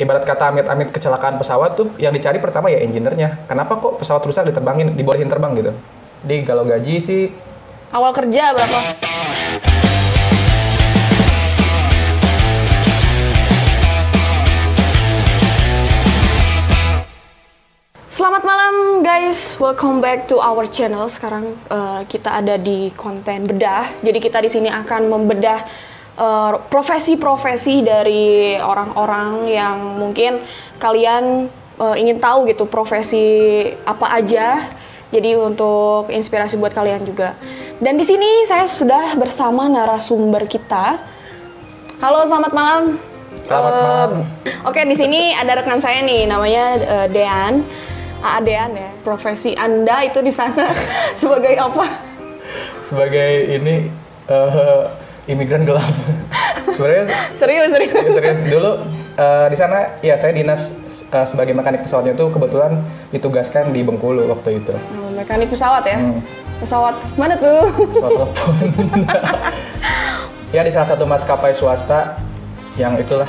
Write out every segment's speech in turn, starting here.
ibarat kata amit-amit kecelakaan pesawat tuh yang dicari pertama ya engineer-nya. Kenapa kok pesawat rusak diterbangin, dibolehin terbang gitu. Jadi kalau gaji sih Awal kerja berapa? Selamat malam guys, welcome back to our channel. Sekarang kita ada di konten bedah. Jadi kita di sini akan membedah profesi-profesi dari orang-orang yang mungkin kalian ingin tahu gitu profesi apa aja. Jadi untuk inspirasi buat kalian juga. Dan di sini saya sudah bersama narasumber kita. Halo, selamat malam. selamat malam. Oke, di sini ada rekan saya nih, namanya Dean. Dean ya. Profesi Anda itu di sana sebagai apa? Sebagai ini imigran gelap. Sebenarnya Serius. dulu di sana ya saya dinas sebagai mekanik pesawatnya tuh kebetulan ditugaskan di Bengkulu waktu itu. Mekanik pesawat ya? Pesawat mana tuh? Pesawat telepon. Ya di salah satu maskapai swasta yang itulah.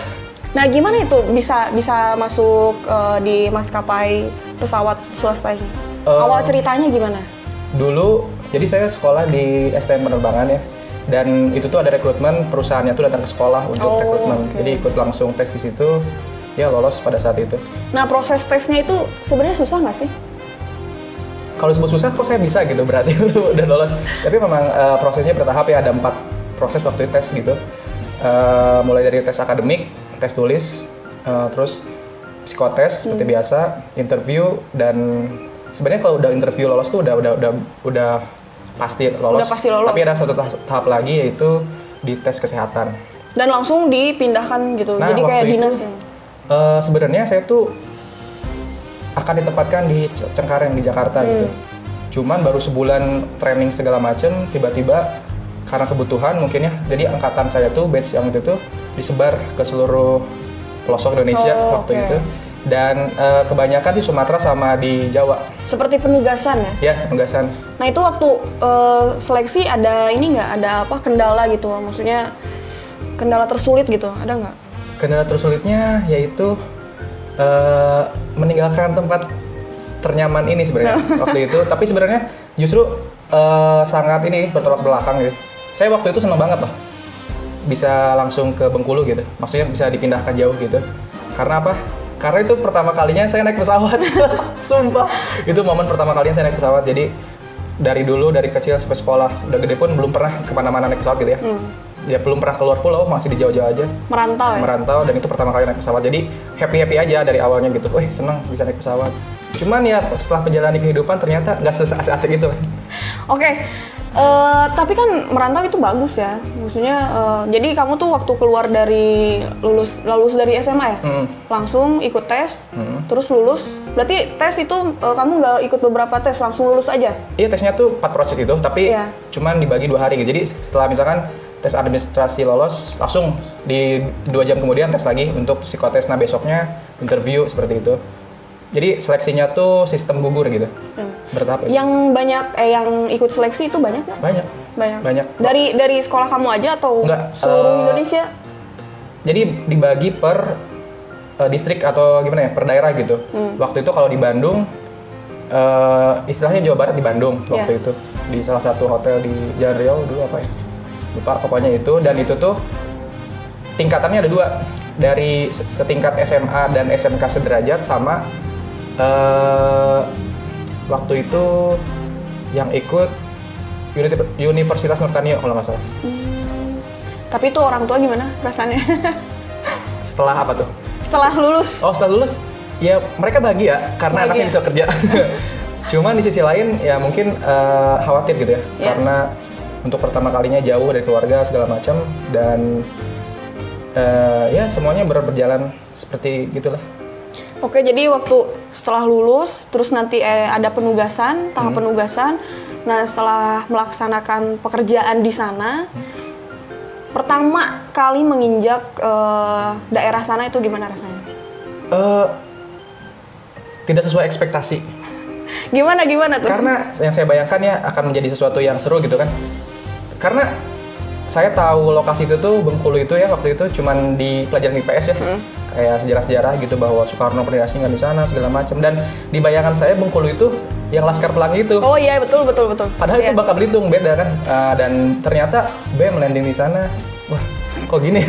Nah, gimana itu bisa masuk di maskapai pesawat swasta ini? Awal ceritanya gimana? Dulu, jadi saya sekolah di STM penerbangan ya. Dan itu tuh ada rekrutmen, perusahaannya tuh datang ke sekolah untuk rekrutmen. Okay. Jadi ikut langsung tes di situ, ya lolos pada saat itu. Nah, proses tesnya itu sebenarnya susah nggak sih? Kalau disebut susah, kok saya bisa gitu berhasil dan lolos. Tapi memang prosesnya bertahap ya, ada 4 proses waktu tes gitu. Mulai dari tes akademik, tes tulis, terus psikotes seperti biasa, interview, dan sebenarnya kalau udah interview lolos tuh udah pasti lolos. Udah pasti lolos. Tapi ada satu tahap lagi yaitu di tes kesehatan. Dan langsung dipindahkan gitu, Nah, jadi kayak waktu itu, dinas ya? Sebenarnya saya tuh akan ditempatkan di Cengkareng di Jakarta gitu. Cuman baru sebulan training segala macem, tiba-tiba karena kebutuhan mungkin ya, jadi angkatan saya tuh batch yang itu tuh disebar ke seluruh pelosok Indonesia waktu itu. Dan kebanyakan di Sumatera sama di Jawa. Seperti penugasan ya? Ya, penugasan. Nah, itu waktu seleksi ada ini nggak? Ada apa kendala gitu? Maksudnya kendala tersulit gitu, ada nggak? Kendala tersulitnya yaitu meninggalkan tempat ternyaman ini sebenarnya waktu itu. Tapi sebenarnya justru sangat ini bertolak belakang gitu. Saya waktu itu seneng banget loh bisa langsung ke Bengkulu gitu. Maksudnya bisa dipindahkan jauh gitu. Karena apa? Karena itu pertama kalinya saya naik pesawat. Sumpah. Itu momen pertama kalinya saya naik pesawat. Jadi dari dulu, dari kecil sampai sekolah, udah gede pun belum pernah kemana-mana naik pesawat gitu ya. Ya belum pernah keluar pulau, masih di jauh-jauh aja. Merantau ya? Merantau, dan itu pertama kali naik pesawat. Jadi happy-happy aja dari awalnya gitu. Wih, seneng bisa naik pesawat. Cuman ya setelah menjalani kehidupan ternyata nggak asik-asik itu. Oke. Tapi kan merantau itu bagus ya, maksudnya jadi kamu tuh waktu keluar dari lulus dari SMA ya, langsung ikut tes, terus lulus. Berarti tes itu kamu nggak ikut beberapa tes, langsung lulus aja? Iya, tesnya tuh 4 proses itu, tapi cuman dibagi 2 hari gitu. Jadi setelah misalkan tes administrasi lolos, langsung di 2 jam kemudian tes lagi untuk psikotes. Nah besoknya interview seperti itu. Jadi seleksinya tuh sistem gugur gitu, bertahap. Yang banyak, yang ikut seleksi itu banyak nggak? Banyak. Dari sekolah kamu aja atau Enggak, seluruh Indonesia? Jadi dibagi per distrik atau gimana ya, per daerah gitu. Waktu itu kalau di Bandung, istilahnya Jawa Barat di Bandung waktu itu. Di salah satu hotel di Jalan Riau dulu apa ya, lupa pokoknya itu. Dan itu tuh tingkatannya ada 2. Dari setingkat SMA dan SMK sederajat sama waktu itu yang ikut Universitas Nurtanio kalau nggak salah. Tapi itu orang tua gimana perasaannya? Setelah apa tuh? Setelah lulus? Oh, setelah lulus? Ya mereka bahagia karena anaknya bisa kerja. Cuman di sisi lain ya mungkin khawatir gitu ya. Karena untuk pertama kalinya jauh dari keluarga segala macam. Dan ya semuanya berjalan seperti gitulah. Oke, jadi waktu setelah lulus, terus nanti ada penugasan, tahap penugasan. Nah, setelah melaksanakan pekerjaan di sana, pertama kali menginjak daerah sana itu gimana rasanya? Tidak sesuai ekspektasi. Gimana tuh? Karena yang saya bayangkan ya akan menjadi sesuatu yang seru gitu kan. Karena saya tahu lokasi itu tuh Bengkulu itu ya waktu itu cuman di pelajaran IPS ya. kayak sejarah-sejarah gitu bahwa Soekarno pernah diasingkan di sana segala macam. Dan di bayangan saya Bengkulu itu yang Laskar Pelangi itu. Oh iya, betul. Padahal itu Bangka Belitung, beda kan. Dan ternyata BEM landing di sana. Wah, kok gini?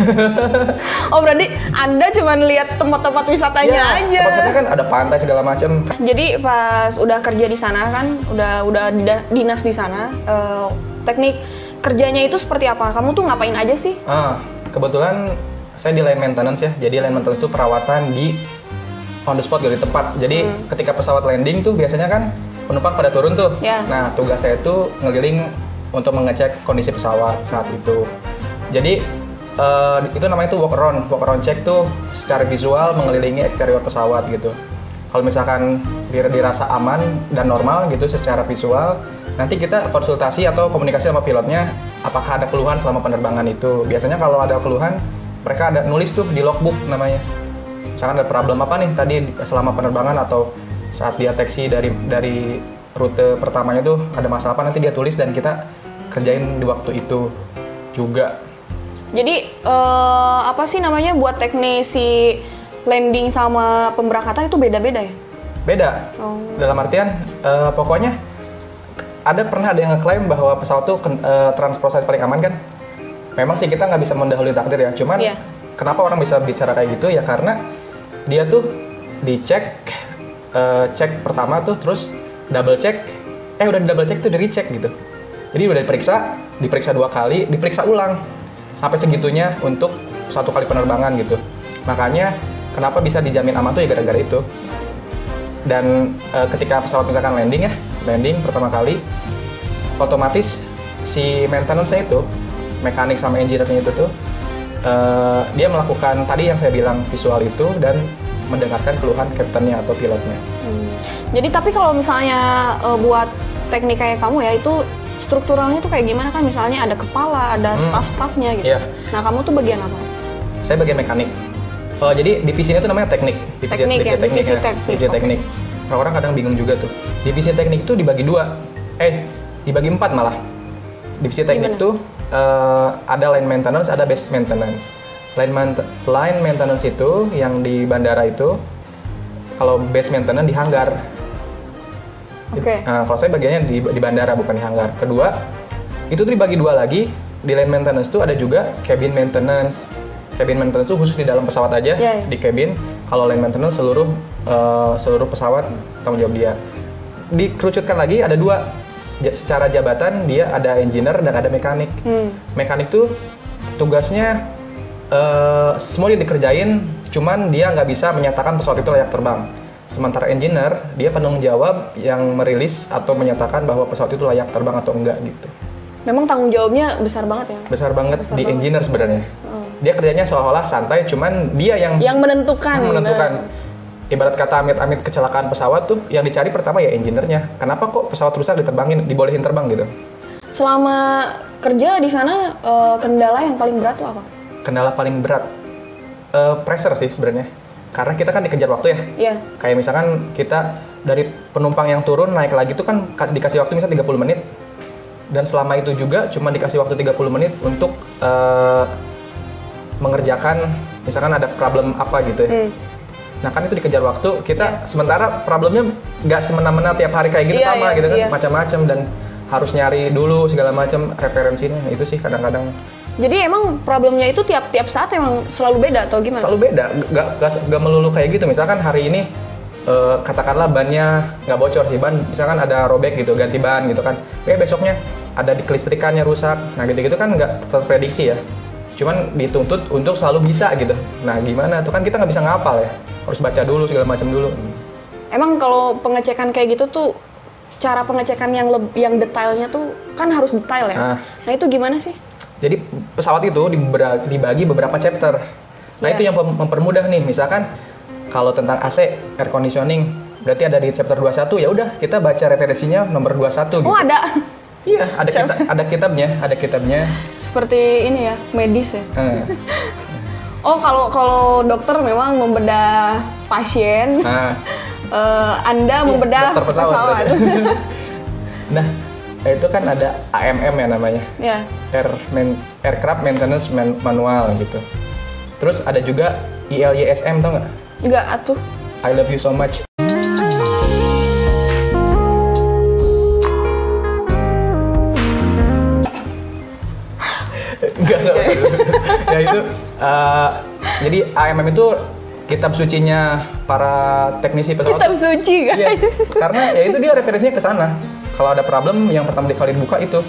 Oh berarti Anda cuma lihat tempat-tempat wisatanya aja. Tempat wisata kan ada pantai segala macam. Jadi pas udah kerja di sana kan, udah dinas di sana, teknik kerjanya itu seperti apa? Kamu tuh ngapain aja sih? Kebetulan saya di line maintenance ya. Jadi line maintenance itu perawatan di on the spot gitu, di tempat. Jadi ketika pesawat landing tuh biasanya kan penumpang pada turun tuh. Yeah. Nah, tugas saya tuh ngeliling untuk mengecek kondisi pesawat saat itu. Jadi itu namanya tuh walk around check tuh secara visual mengelilingi eksterior pesawat gitu. Kalau misalkan dirasa aman dan normal gitu secara visual, nanti kita konsultasi atau komunikasi sama pilotnya apakah ada keluhan selama penerbangan itu. Biasanya kalau ada keluhan, mereka ada nulis tuh di logbook namanya. Misalkan ada problem apa nih tadi selama penerbangan atau saat deteksi dari rute pertamanya tuh ada masalah apa, nanti dia tulis dan kita kerjain di waktu itu juga. Jadi apa sih namanya buat teknisi landing sama pemberangkatan itu beda-beda ya? Beda. Dalam artian pokoknya pernah ada yang ngeklaim bahwa pesawat tuh transportasi paling aman kan? Memang sih kita nggak bisa mendahului takdir ya. Cuman kenapa orang bisa bicara kayak gitu ya karena dia tuh dicek cek pertama tuh terus double check, udah double check tuh di recheck gitu. Jadi udah diperiksa 2 kali, diperiksa ulang sampai segitunya untuk 1 kali penerbangan gitu. Makanya kenapa bisa dijamin aman tuh ya gara-gara itu. Dan ketika pesawat misalkan landing pertama kali, otomatis si maintenance-nya itu, mekanik sama engineer-nya itu tuh dia melakukan tadi yang saya bilang visual itu dan mendengarkan keluhan kaptennya atau pilotnya. Jadi tapi kalau misalnya buat teknik kayak kamu ya itu strukturalnya tuh kayak gimana kan? Misalnya ada kepala, ada staff-staffnya gitu. Yeah. Nah kamu tuh bagian apa? Saya bagian mekanik. Jadi divisinya tuh namanya teknik. Divisi teknik. Orang-orang kadang bingung juga tuh. Divisi teknik itu dibagi 2. Dibagi 4 malah. Divisi teknik tuh ada line maintenance, ada base maintenance. Line maintenance itu yang di bandara itu, kalau base maintenance di hanggar. Oke. Nah, kalau saya bagiannya di bandara bukan di hanggar. Kedua, itu tuh dibagi 2 lagi. Di line maintenance tuh ada juga cabin maintenance. Cabin maintenance itu khusus di dalam pesawat aja, di cabin. Kalau line maintenance seluruh pesawat tanggung jawab dia. Dikerucutkan lagi ada 2. Secara jabatan dia ada engineer dan ada mekanik. Mekanik tuh tugasnya semua dia dikerjain, cuman dia nggak bisa menyatakan pesawat itu layak terbang. Sementara engineer, dia penanggung jawab yang merilis atau menyatakan bahwa pesawat itu layak terbang atau enggak gitu. Memang tanggung jawabnya besar banget ya? Besar banget di engineer sebenarnya. Dia kerjanya seolah-olah santai, cuman dia yang menentukan. Ibarat kata amit-amit kecelakaan pesawat tuh, yang dicari pertama ya engineer-nya. Kenapa kok pesawat rusak dibolehin terbang gitu? Selama kerja di sana, kendala yang paling berat tuh apa? Kendala paling berat? Pressure sih sebenarnya. Karena kita kan dikejar waktu ya. Iya. Kayak misalkan kita dari penumpang yang turun naik lagi itu kan dikasih waktu misalnya 30 menit. Dan selama itu juga cuma dikasih waktu 30 menit untuk mengerjakan misalkan ada problem apa gitu ya. Nah kan itu dikejar waktu, kita sementara problemnya nggak semena-mena tiap hari kayak gitu gitu kan, macam-macam dan harus nyari dulu segala macam referensinya. Itu sih kadang-kadang. Jadi emang problemnya itu tiap saat emang selalu beda atau gimana? Selalu beda, nggak melulu kayak gitu. Misalkan hari ini katakanlah bannya nggak bocor sih, ban misalkan ada robek gitu, ganti ban gitu kan. Besoknya ada di kelistrikannya rusak, nah gitu-gitu kan nggak terprediksi ya. Cuman dituntut untuk selalu bisa gitu. Nah gimana tuh kan kita nggak bisa ngapal ya, harus baca dulu segala macam dulu. Emang kalau pengecekan kayak gitu tuh cara pengecekan yang detailnya tuh kan harus detail ya. Nah itu gimana sih? Jadi pesawat itu dibagi beberapa chapter. Nah itu yang mempermudah nih. Misalkan kalau tentang AC, air conditioning, berarti ada di chapter 21, ya udah kita baca referensinya nomor 21 gitu. Oh ada? Iya, ada kitabnya. Seperti ini ya, medis ya. Oh kalau dokter memang membedah pasien. Anda membedah pesawat. Nah, itu kan ada AMM ya namanya. Aircraft Maintenance Manual gitu. Terus ada juga ILYSM tau nggak? Enggak atuh. I love you so much. Enggak. Ya itu, jadi AMM itu kitab sucinya para teknisi pesawat. Kitab suci guys. Iya, karena ya itu dia referensinya ke sana. Kalau ada problem yang pertama kali dibuka itu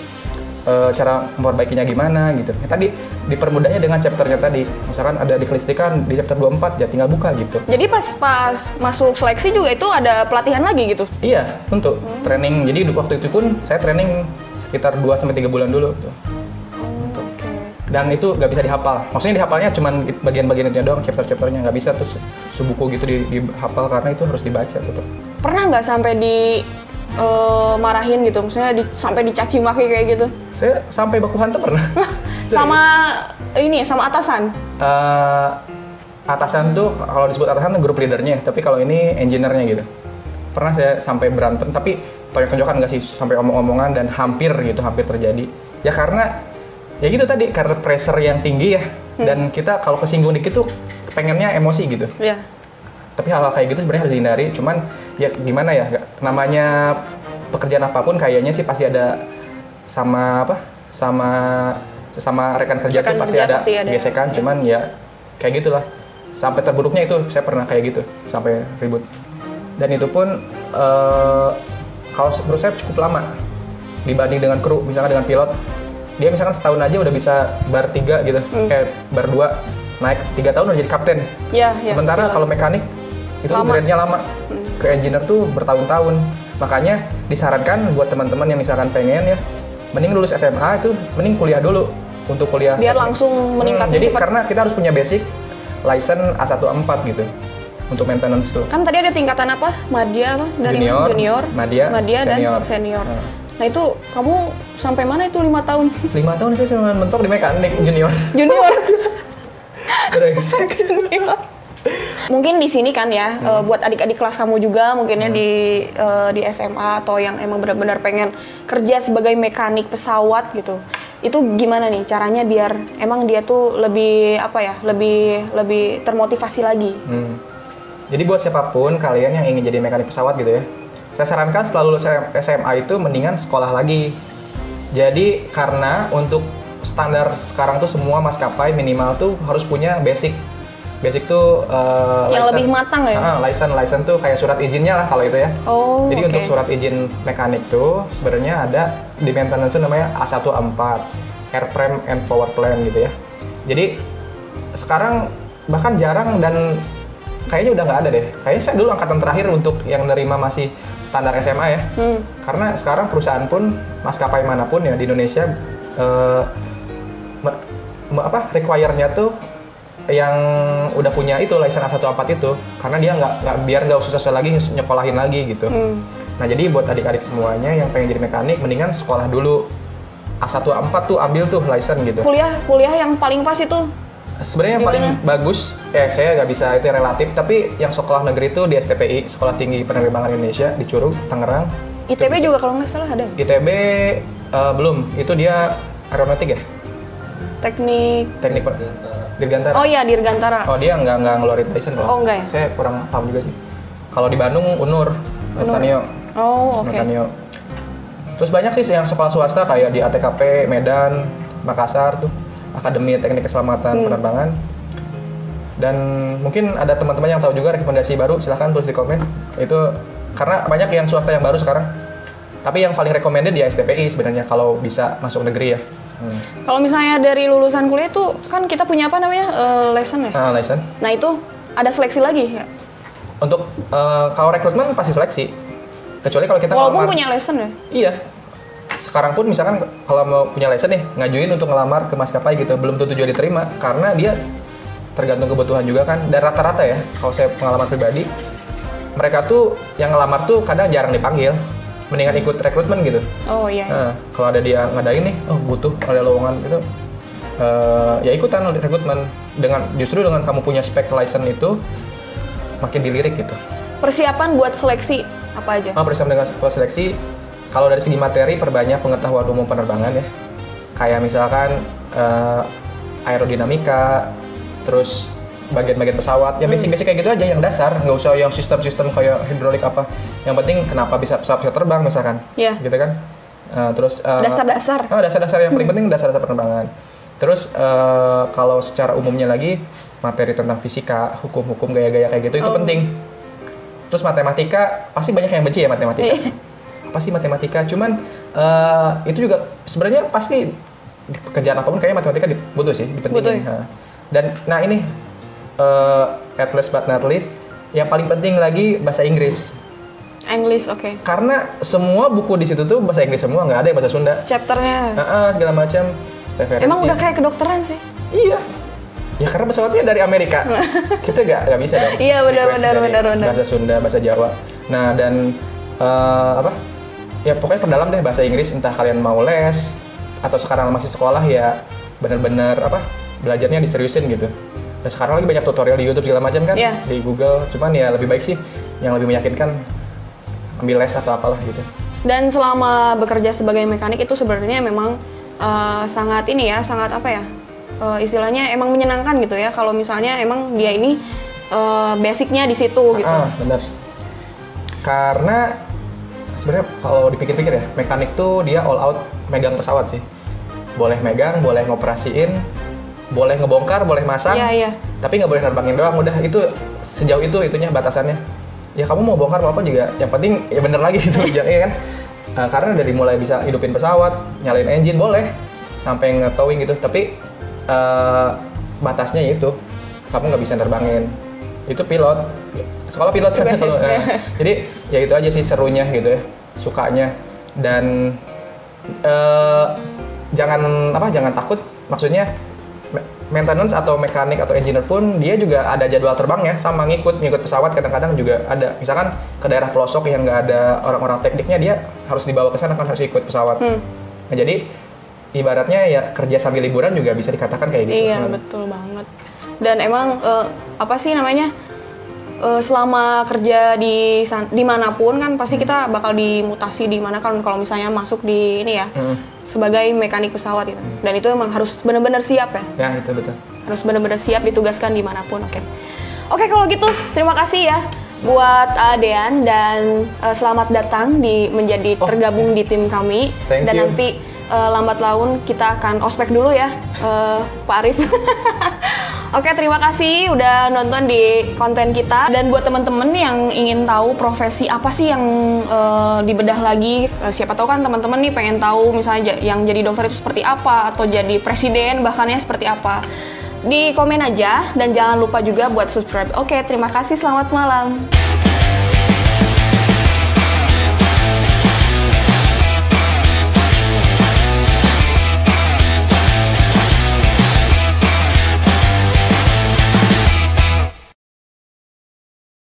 cara memperbaikinya gimana gitu. Ya, tadi dipermudahnya dengan chapternya tadi. Misalkan ada di kelistrikan di chapter 24 ya tinggal buka gitu. Jadi pas masuk seleksi juga itu ada pelatihan lagi gitu? Iya, tentu. Training. Jadi waktu itu pun saya training sekitar 2-3 bulan dulu gitu. Dan itu nggak bisa dihafal. Maksudnya dihafalnya cuma bagian-bagian itu doang, chapter-chapternya nggak bisa terus sebuku gitu dihafal karena itu harus dibaca gitu. Pernah nggak sampai marahin gitu, maksudnya sampai dicaci maki kayak gitu? Saya sampai baku hantam pernah. sama atasan? Atasan tuh kalau disebut atasan tuh grup leadernya, tapi kalau ini engineer-nya gitu. Pernah saya sampai berantem, tapi tonjok-tonjokan nggak sih, sampai omong-omongan dan hampir terjadi. Ya karena ya gitu tadi, karena pressure yang tinggi ya, dan kita kalau kesinggung dikit tuh pengennya emosi gitu. Iya. Tapi hal-hal kayak gitu sebenarnya harus dihindari, cuman ya gimana ya, namanya pekerjaan apapun kayaknya sih pasti ada sama rekan kerja tuh pasti ada gesekan, cuman ya kayak gitulah. Sampai terburuknya itu saya pernah kayak gitu, sampai ribut. Dan itu pun kalau menurut saya cukup lama dibanding dengan kru, misalnya dengan pilot. Dia misalkan setahun aja udah bisa bar 3 gitu, kayak bar 2 naik 3 tahun udah jadi kapten. Ya, Sementara kalau mekanik itu grade-nya lama. Ke engineer tuh bertahun-tahun. Makanya disarankan buat teman-teman yang misalkan pengen ya, mending lulus SMA itu mending kuliah dulu untuk kuliah. Biar langsung meningkat jadi cepat. karena kita harus punya basic license A14 gitu untuk maintenance tuh. Kan tadi ada tingkatan apa? Madya apa? Dari Junior, Madya, dan senior. senior. Nah itu kamu sampai mana itu 5 tahun? 5 tahun saya cuma mentok di mekanik junior. Junior. Brengsek. Junior. Mungkin di sini kan ya, buat adik-adik kelas kamu juga mungkinnya di SMA atau yang emang benar-benar pengen kerja sebagai mekanik pesawat gitu. Itu gimana nih caranya biar emang dia tuh lebih lebih termotivasi lagi? Jadi buat siapapun kalian yang ingin jadi mekanik pesawat gitu ya, saya sarankan setelah lulus SMA itu mendingan sekolah lagi. Jadi karena untuk standar sekarang tuh semua maskapai minimal tuh harus punya basic tuh yang lebih matang ya? License tuh kayak surat izinnya lah kalau itu ya. Oh, jadi untuk surat izin mekanik tuh sebenarnya ada di maintenance namanya A14, Airframe and Power Plant gitu ya. Jadi sekarang bahkan jarang dan kayaknya udah nggak ada deh. Kayaknya saya dulu angkatan terakhir untuk yang nerima masih standar SMA ya. Karena sekarang perusahaan pun maskapai manapun ya di Indonesia require-nya tuh yang udah punya itu license A14 itu, karena dia biar nggak susah lagi nyekolahin lagi gitu. Nah jadi buat adik-adik semuanya yang pengen jadi mekanik mendingan sekolah dulu A14 tuh, ambil tuh license gitu. Kuliah yang paling pas itu sebenarnya yang paling bagus saya nggak bisa itu relatif, tapi yang sekolah negeri itu di STPI, Sekolah Tinggi Penerbangan Indonesia di Curug, Tangerang. ITB juga kalau nggak salah ada. ITB belum, itu dia aeronautik ya. Teknik Dirgantara. Oh iya, Dirgantara. Oh dia nggak ngeluarin license kalau. Oh enggak ya? Saya kurang paham juga sih. Kalau di Bandung Unur, Tanio. Oh oke. Tanio. Terus banyak sih yang sekolah swasta kayak di ATKP Medan, Makassar tuh, Akademi Teknik Keselamatan Penerbangan. Dan mungkin ada teman-teman yang tahu juga rekomendasi baru, silahkan tulis di komen. Itu karena banyak yang swasta yang baru sekarang. Tapi yang paling recommended di STPI sebenarnya kalau bisa masuk negeri ya. Kalau misalnya dari lulusan kuliah itu kan kita punya apa namanya lesson ya? Lesson. Nah itu ada seleksi lagi ya? Untuk kalau rekrutmen pasti seleksi. Kecuali kalau kita walaupun punya lesson ya? Iya. Sekarang pun misalkan kalau mau punya lesson nih, ngajuin untuk ngelamar ke maskapai gitu, belum tentu juga diterima karena dia tergantung kebutuhan juga kan. Dan rata-rata ya, kalau saya pengalaman pribadi, mereka tuh yang ngelamar tuh kadang jarang dipanggil. Mendingan ikut rekrutmen gitu. Oh iya. Nah, kalau ada dia ngadain nih, butuh ada lowongan gitu, ya ikutan rekrutmen. Justru dengan kamu punya spek license itu makin dilirik gitu. Persiapan buat seleksi apa aja? Persiapan dengan seleksi, kalau dari segi materi perbanyak pengetahuan umum penerbangan ya. Kayak misalkan aerodinamika, terus bagian-bagian pesawat, yang basic-basic kayak gitu aja, yang dasar, nggak usah yang sistem-sistem kayak hidrolik apa. Yang penting kenapa bisa pesawat bisa terbang misalkan, gitu kan. Terus dasar-dasar. Dasar-dasar yang paling penting dasar-dasar penerbangan. Terus kalau secara umumnya lagi materi tentang fisika, hukum-hukum gaya-gaya kayak gitu itu penting. Terus matematika pasti banyak yang benci ya matematika. Apa sih matematika? Cuman itu juga sebenarnya pasti di pekerjaan apapun kayaknya matematika butuh sih, dipentingin. Dan nah ini at least but not least yang paling penting lagi bahasa Inggris. Oke. Karena semua buku di situ tuh bahasa Inggris semua, nggak ada yang bahasa Sunda. Chapternya. Segala macam. Referensi. Emang udah kayak kedokteran sih? Iya. Ya karena pesawatnya dari Amerika. Kita nggak bisa dong. Iya benar. Bahasa Sunda, bahasa Jawa. Nah dan ya pokoknya perdalam deh bahasa Inggris, entah kalian mau les atau sekarang masih sekolah ya benar-benar belajarnya diseriusin gitu. Dan sekarang lagi banyak tutorial di YouTube segala macam kan, di Google. Cuman ya lebih baik sih yang lebih meyakinkan ambil les atau apalah gitu. Dan selama bekerja sebagai mekanik itu sebenarnya memang sangat istilahnya emang menyenangkan gitu ya kalau misalnya emang dia ini basicnya di situ gitu. Bener. Karena sebenarnya kalau dipikir-pikir ya, mekanik tuh dia all out megang pesawat sih. Boleh megang, boleh ngoperasiin, boleh ngebongkar, boleh masang. Tapi nggak boleh terbangin doang. Udah itu sejauh itu itunya batasannya. Ya kamu mau bongkar mau apa juga, yang penting ya bener lagi gitu, ya kan? Karena dari mulai bisa hidupin pesawat, nyalain engine boleh, sampai nge-towing gitu. Tapi batasnya itu kamu nggak bisa terbangin. Itu pilot, sekolah pilot kan. Jadi ya itu aja sih serunya gitu ya, sukanya. Dan jangan takut, maksudnya maintenance atau mekanik atau engineer pun dia juga ada jadwal terbangnya, sama ngikut pesawat. Kadang-kadang juga ada, misalkan ke daerah pelosok yang nggak ada orang-orang tekniknya, dia harus dibawa ke sana kan, harus ikut pesawat. Nah jadi ibaratnya ya kerja sambil liburan juga bisa dikatakan kayak gitu. Iya betul banget. Dan emang selama kerja di manapun kan pasti kita bakal dimutasi di mana kan kalau misalnya masuk di ini ya sebagai mekanik pesawat gitu. Dan itu emang harus benar-benar siap ya. Ya itu betul. Harus benar-benar siap ditugaskan dimanapun. Oke kalau gitu terima kasih ya buat Dean dan selamat datang menjadi tergabung di tim kami. Thank dan you. Nanti lambat laun kita akan ospek dulu ya Pak Arif. Oke, terima kasih udah nonton di konten kita. Dan buat teman-teman yang ingin tahu profesi apa sih yang dibedah lagi, siapa tahu kan teman-teman nih pengen tahu misalnya yang jadi dokter itu seperti apa, atau jadi presiden bahkannya seperti apa. Di komen aja dan jangan lupa juga buat subscribe. Oke, terima kasih, selamat malam.